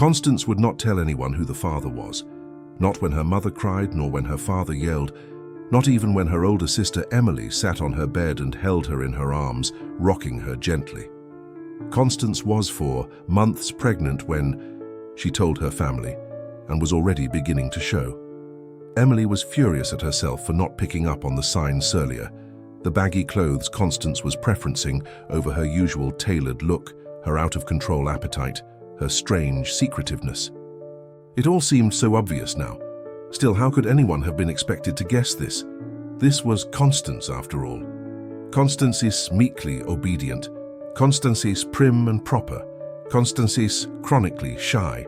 Constance would not tell anyone who the father was, not when her mother cried, nor when her father yelled, not even when her older sister Emily sat on her bed and held her in her arms, rocking her gently. Constance was 4 months pregnant when she told her family, and was already beginning to show. Emily was furious at herself for not picking up on the signs earlier, the baggy clothes Constance was preferencing over her usual tailored look, her out-of-control appetite, her strange secretiveness. It all seemed so obvious now. Still, how could anyone have been expected to guess this? This was Constance, after all. Constance is meekly obedient. Constance is prim and proper. Constance is chronically shy.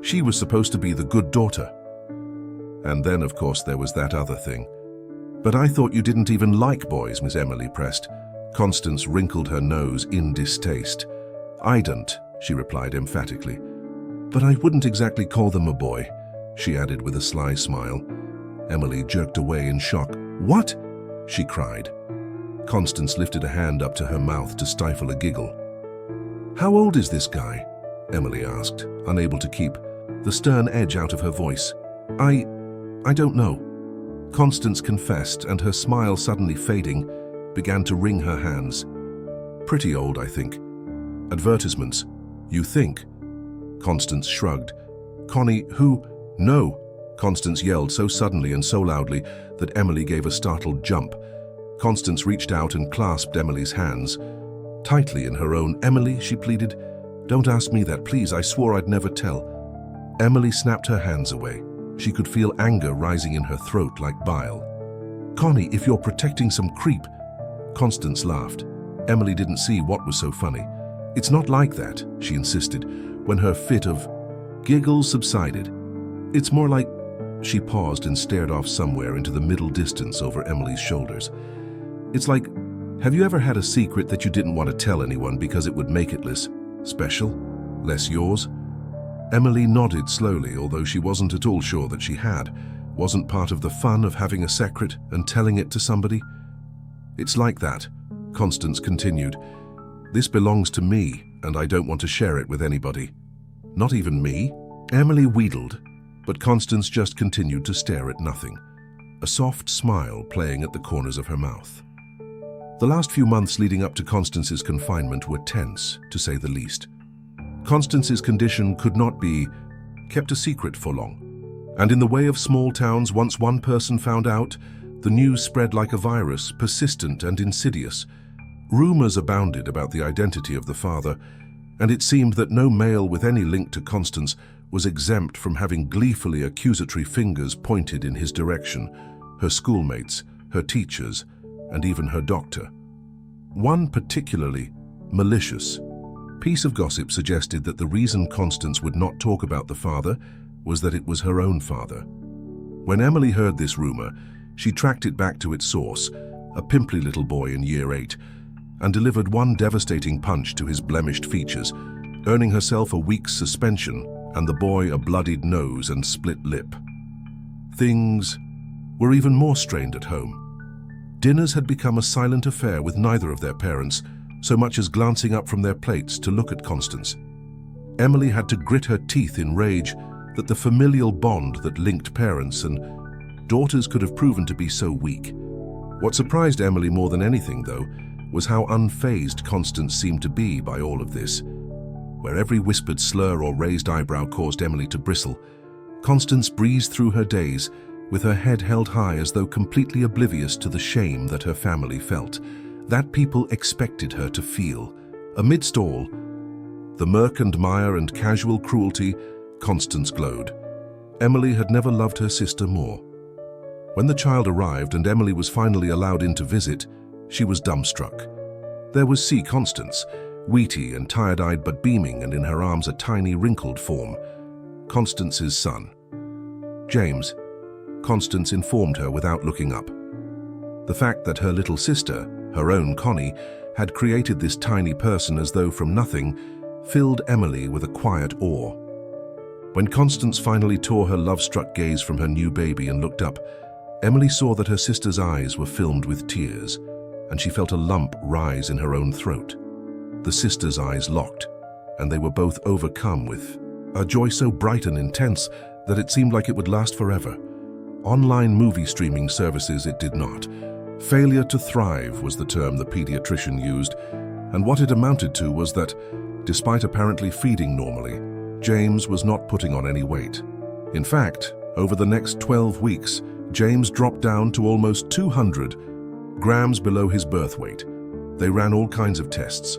She was supposed to be the good daughter. And then, of course, there was that other thing. "But I thought you didn't even like boys," Miss Emily pressed. Constance wrinkled her nose in distaste. "I don't," she replied emphatically. "But I wouldn't exactly call them a boy," she added with a sly smile. Emily jerked away in shock. "What?" she cried. Constance lifted a hand up to her mouth to stifle a giggle. "How old is this guy?" Emily asked, unable to keep the stern edge out of her voice. I don't know." Constance confessed, and her smile suddenly fading, began to wring her hands. "Pretty old, I think." "Advertisements. You think?" Constance shrugged. "Connie, who?" "No!" Constance yelled so suddenly and so loudly that Emily gave a startled jump. Constance reached out and clasped Emily's hands tightly in her own. "Emily," she pleaded, "don't ask me that, please. I swore I'd never tell." Emily snapped her hands away. She could feel anger rising in her throat like bile. "Connie, if you're protecting some creep..." Constance laughed. Emily didn't see what was so funny. "It's not like that," she insisted, when her fit of giggles subsided. "It's more like..." She paused and stared off somewhere into the middle distance over Emily's shoulders. "It's like, have you ever had a secret that you didn't want to tell anyone because it would make it less special, less yours?" Emily nodded slowly, although she wasn't at all sure that she had. Wasn't part of the fun of having a secret and telling it to somebody? "It's like that," Constance continued. "This belongs to me, and I don't want to share it with anybody." "Not even me?" Emily wheedled, but Constance just continued to stare at nothing, a soft smile playing at the corners of her mouth. The last few months leading up to Constance's confinement were tense, to say the least. Constance's condition could not be kept a secret for long, and in the way of small towns, once one person found out, the news spread like a virus, persistent and insidious. Rumors abounded about the identity of the father, and it seemed that no male with any link to Constance was exempt from having gleefully accusatory fingers pointed in his direction, her schoolmates, her teachers, and even her doctor. One particularly malicious piece of gossip suggested that the reason Constance would not talk about the father was that it was her own father. When Emily heard this rumor, she tracked it back to its source, a pimply little boy in Year 8, and delivered one devastating punch to his blemished features, earning herself a week's suspension and the boy a bloodied nose and split lip. Things were even more strained at home. Dinners had become a silent affair with neither of their parents, so much as glancing up from their plates to look at Constance. Emily had to grit her teeth in rage that the familial bond that linked parents and daughters could have proven to be so weak. What surprised Emily more than anything, though, was how unfazed Constance seemed to be by all of this. Where every whispered slur or raised eyebrow caused Emily to bristle, Constance breezed through her days with her head held high, as though completely oblivious to the shame that her family felt, that people expected her to feel. Amidst all the murk and mire and casual cruelty, Constance glowed. Emily had never loved her sister more. When the child arrived and Emily was finally allowed in to visit, she was dumbstruck. There was Constance, weety and tired-eyed but beaming, and in her arms a tiny wrinkled form. Constance's son. "James," Constance informed her without looking up. The fact that her little sister, her own Connie, had created this tiny person as though from nothing filled Emily with a quiet awe. When Constance finally tore her love-struck gaze from her new baby and looked up, Emily saw that her sister's eyes were filmed with tears, and she felt a lump rise in her own throat. The sisters' eyes locked, and they were both overcome with a joy so bright and intense that it seemed like it would last forever. Online movie streaming services, it did not. Failure to thrive was the term the pediatrician used, and what it amounted to was that, despite apparently feeding normally, James was not putting on any weight. In fact, over the next 12 weeks, James dropped down to almost 200 grams below his birth weight. They ran all kinds of tests.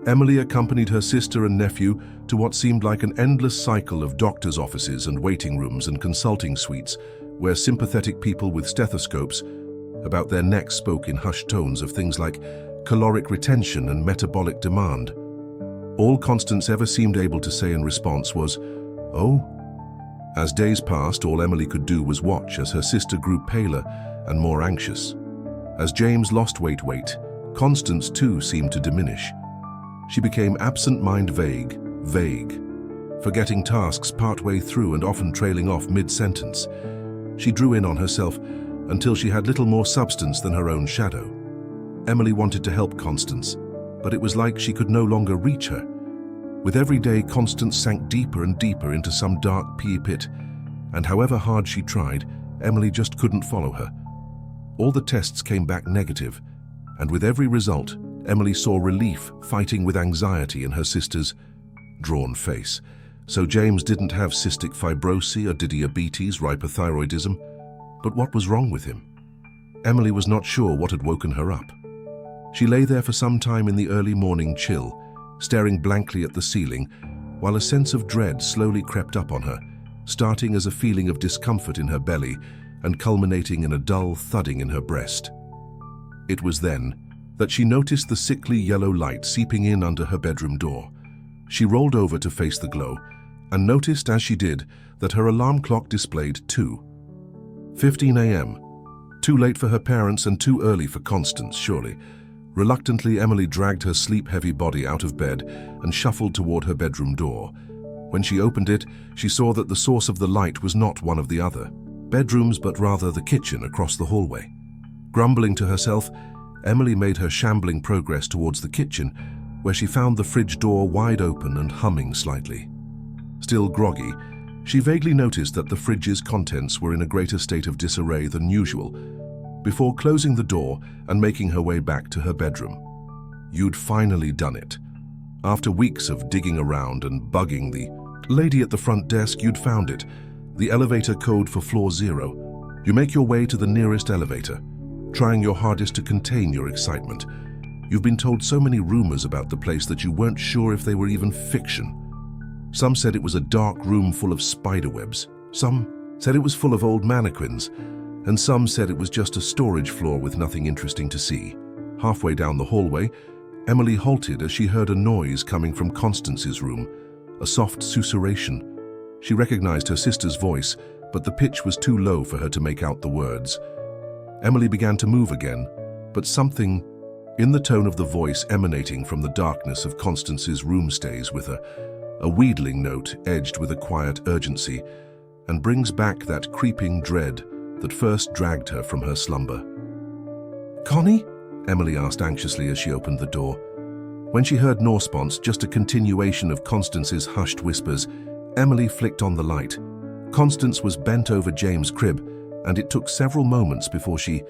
Emily accompanied her sister and nephew to what seemed like an endless cycle of doctors' offices and waiting rooms and consulting suites, where sympathetic people with stethoscopes about their necks spoke in hushed tones of things like caloric retention and metabolic demand. All Constance ever seemed able to say in response was, "Oh." As days passed, all Emily could do was watch as her sister grew paler and more anxious. As James lost weight, Constance too seemed to diminish. She became absent-minded, vague, forgetting tasks partway through and often trailing off mid-sentence. She drew in on herself until she had little more substance than her own shadow. Emily wanted to help Constance, but it was like she could no longer reach her. With every day, Constance sank deeper and deeper into some dark pit, and however hard she tried, Emily just couldn't follow her. All the tests came back negative, and with every result, Emily saw relief fighting with anxiety in her sister's drawn face. So James didn't have cystic fibrosis or diabetes, hypothyroidism. But what was wrong with him? Emily was not sure what had woken her up. She lay there for some time in the early morning chill, staring blankly at the ceiling, while a sense of dread slowly crept up on her, starting as a feeling of discomfort in her belly and culminating in a dull thudding in her breast. It was then that she noticed the sickly yellow light seeping in under her bedroom door. She rolled over to face the glow and noticed as she did that her alarm clock displayed 2:15 a.m. Too late for her parents and too early for Constance, surely. Reluctantly, Emily dragged her sleep-heavy body out of bed and shuffled toward her bedroom door. When she opened it, she saw that the source of the light was not one of the other bedrooms, but rather the kitchen across the hallway. Grumbling to herself, Emily made her shambling progress towards the kitchen, where she found the fridge door wide open and humming slightly. Still groggy, she vaguely noticed that the fridge's contents were in a greater state of disarray than usual, before closing the door and making her way back to her bedroom. You'd finally done it. After weeks of digging around and bugging the lady at the front desk, you'd found it, the elevator code for floor 0. You make your way to the nearest elevator, trying your hardest to contain your excitement. You've been told so many rumors about the place that you weren't sure if they were even fiction. Some said it was a dark room full of spiderwebs. Some said it was full of old mannequins. And some said it was just a storage floor with nothing interesting to see. Halfway down the hallway, Emily halted as she heard a noise coming from Constance's room, a soft susurration. She recognized her sister's voice, but the pitch was too low for her to make out the words. Emily began to move again, but something in the tone of the voice emanating from the darkness of Constance's room stays with her, a wheedling note edged with a quiet urgency, and brings back that creeping dread that first dragged her from her slumber. "Connie?" Emily asked anxiously as she opened the door. When she heard no response, just a continuation of Constance's hushed whispers, Emily flicked on the light. Constance was bent over James' crib, and it took several moments before she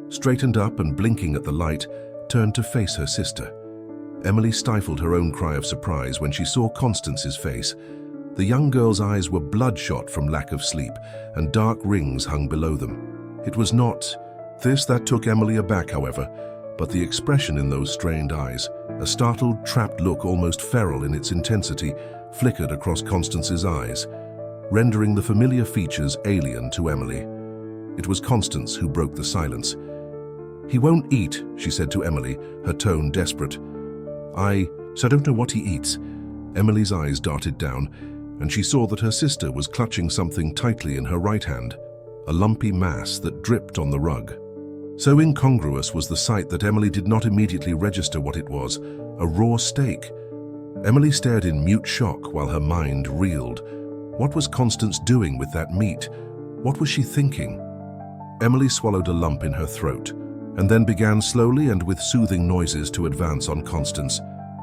straightened up and, blinking at the light, turned to face her sister. Emily stifled her own cry of surprise when she saw Constance's face. The young girl's eyes were bloodshot from lack of sleep, and dark rings hung below them. It was not this that took Emily aback, however, but the expression in those strained eyes, a startled, trapped look almost feral in its intensity, flickered across Constance's eyes, rendering the familiar features alien to Emily. It was Constance who broke the silence. "He won't eat," she said to Emily, her tone desperate. I don't know what he eats." Emily's eyes darted down, and she saw that her sister was clutching something tightly in her right hand, a lumpy mass that dripped on the rug. So incongruous was the sight that Emily did not immediately register what it was, a raw steak. Emily stared in mute shock while her mind reeled. What was Constance doing with that meat? What was she thinking? Emily swallowed a lump in her throat, and then began slowly and with soothing noises to advance on Constance.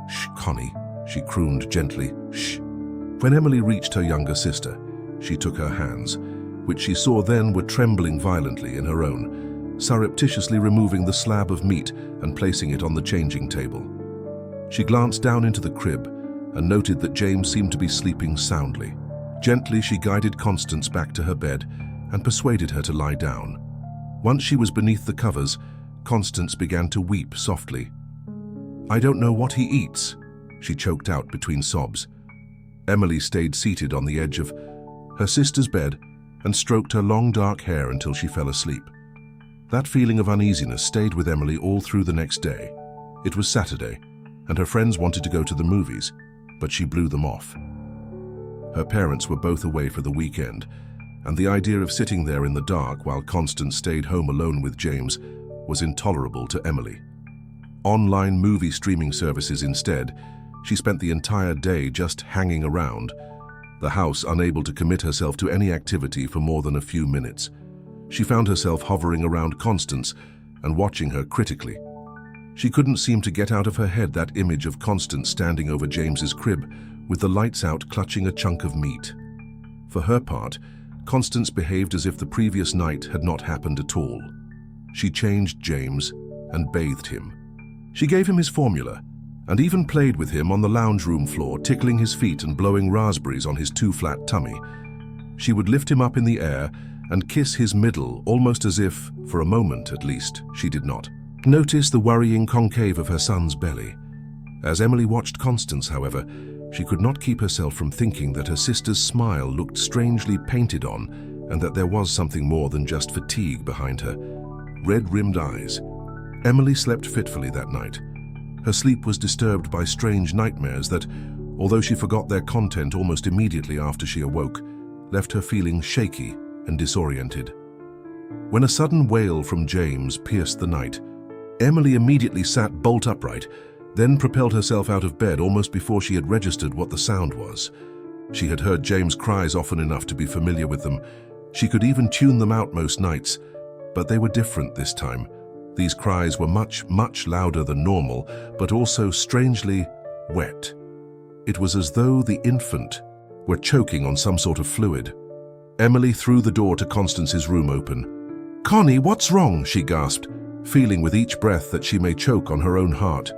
"Shh, Connie," she crooned gently. "Shh." When Emily reached her younger sister, she took her hands, which she saw then were trembling violently in her own, surreptitiously removing the slab of meat and placing it on the changing table. She glanced down into the crib and noted that James seemed to be sleeping soundly. Gently, she guided Constance back to her bed and persuaded her to lie down. Once she was beneath the covers, Constance began to weep softly. "I don't know what he eats," she choked out between sobs. Emily stayed seated on the edge of her sister's bed and stroked her long dark hair until she fell asleep. That feeling of uneasiness stayed with Emily all through the next day. It was Saturday, and her friends wanted to go to the movies, but she blew them off. Her parents were both away for the weekend, and the idea of sitting there in the dark while Constance stayed home alone with James was intolerable to Emily. Online movie streaming services instead, she spent the entire day just hanging around, the house unable to commit herself to any activity for more than a few minutes. She found herself hovering around Constance and watching her critically. She couldn't seem to get out of her head that image of Constance standing over James's crib with the lights out clutching a chunk of meat. For her part, Constance behaved as if the previous night had not happened at all. She changed James and bathed him. She gave him his formula and even played with him on the lounge room floor, tickling his feet and blowing raspberries on his too flat tummy. She would lift him up in the air and kiss his middle, almost as if, for a moment at least, she did not notice the worrying concave of her son's belly. As Emily watched Constance, however, she could not keep herself from thinking that her sister's smile looked strangely painted on and that there was something more than just fatigue behind her red-rimmed eyes. Emily slept fitfully that night. Her sleep was disturbed by strange nightmares that, although she forgot their content almost immediately after she awoke, left her feeling shaky and disoriented. When a sudden wail from James pierced the night, Emily immediately sat bolt upright, then propelled herself out of bed almost before she had registered what the sound was. She had heard James' cries often enough to be familiar with them. She could even tune them out most nights, but they were different this time. These cries were much, much louder than normal, but also strangely wet. It was as though the infant were choking on some sort of fluid. Emily threw the door to Constance's room open. "Connie, what's wrong?" she gasped, feeling with each breath that she may choke on her own heart.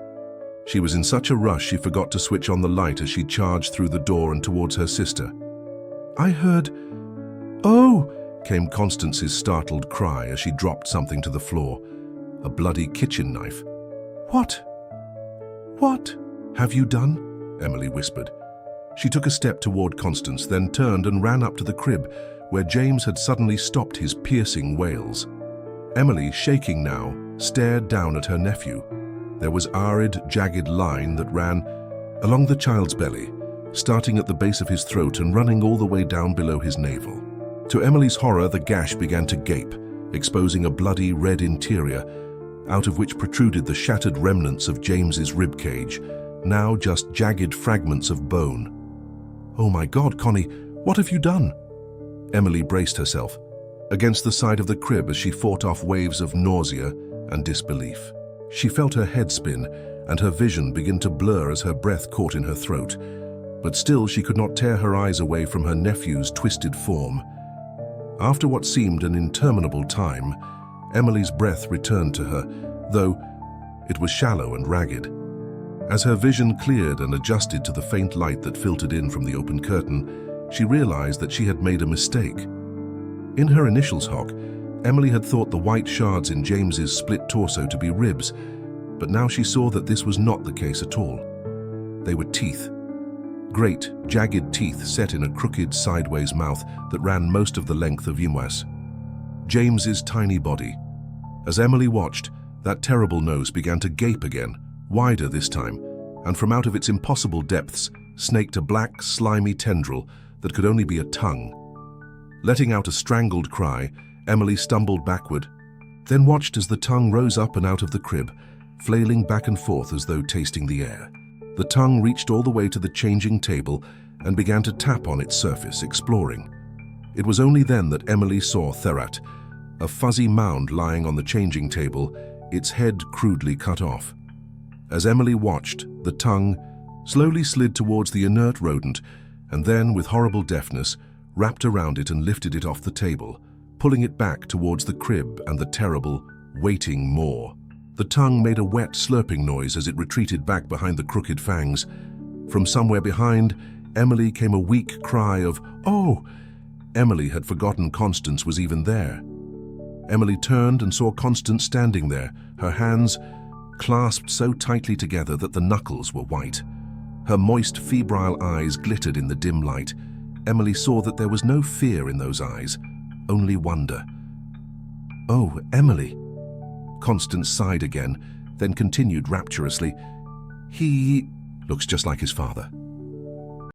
She was in such a rush she forgot to switch on the light as she charged through the door and towards her sister. "I heard... Oh!" came Constance's startled cry as she dropped something to the floor. A bloody kitchen knife. "What? What have you done?" Emily whispered. She took a step toward Constance, then turned and ran up to the crib, where James had suddenly stopped his piercing wails. Emily, shaking now, stared down at her nephew. There was arid, jagged line that ran along the child's belly, starting at the base of his throat and running all the way down below his navel. To Emily's horror, the gash began to gape, exposing a bloody red interior, out of which protruded the shattered remnants of James's ribcage, now just jagged fragments of bone. "Oh my God, Connie, what have you done?" Emily braced herself against the side of the crib as she fought off waves of nausea and disbelief. She felt her head spin and her vision begin to blur as her breath caught in her throat, but still she could not tear her eyes away from her nephew's twisted form. After what seemed an interminable time, Emily's breath returned to her, though it was shallow and ragged. As her vision cleared and adjusted to the faint light that filtered in from the open curtain, she realized that she had made a mistake. In her initial shock, Emily had thought the white shards in James's split torso to be ribs, but now she saw that this was not the case at all. They were teeth. Great, jagged teeth set in a crooked, sideways mouth that ran most of the length of Yimwas. James's tiny body. As Emily watched, that terrible nose began to gape again, wider this time, and from out of its impossible depths snaked a black, slimy tendril that could only be a tongue. Letting out a strangled cry, Emily stumbled backward, then watched as the tongue rose up and out of the crib, flailing back and forth as though tasting the air. The tongue reached all the way to the changing table and began to tap on its surface, exploring. It was only then that Emily saw Therat, a fuzzy mound lying on the changing table, its head crudely cut off. As Emily watched, the tongue slowly slid towards the inert rodent and then, with horrible deftness, wrapped around it and lifted it off the table, pulling it back towards the crib and the terrible, waiting maw. The tongue made a wet, slurping noise as it retreated back behind the crooked fangs. From somewhere behind, Emily came a weak cry of, "Oh!" Emily had forgotten Constance was even there. Emily turned and saw Constance standing there, her hands clasped so tightly together that the knuckles were white. Her moist, febrile eyes glittered in the dim light. Emily saw that there was no fear in those eyes, only wonder. "Oh, Emily." Constance sighed again, then continued rapturously, "He looks just like his father."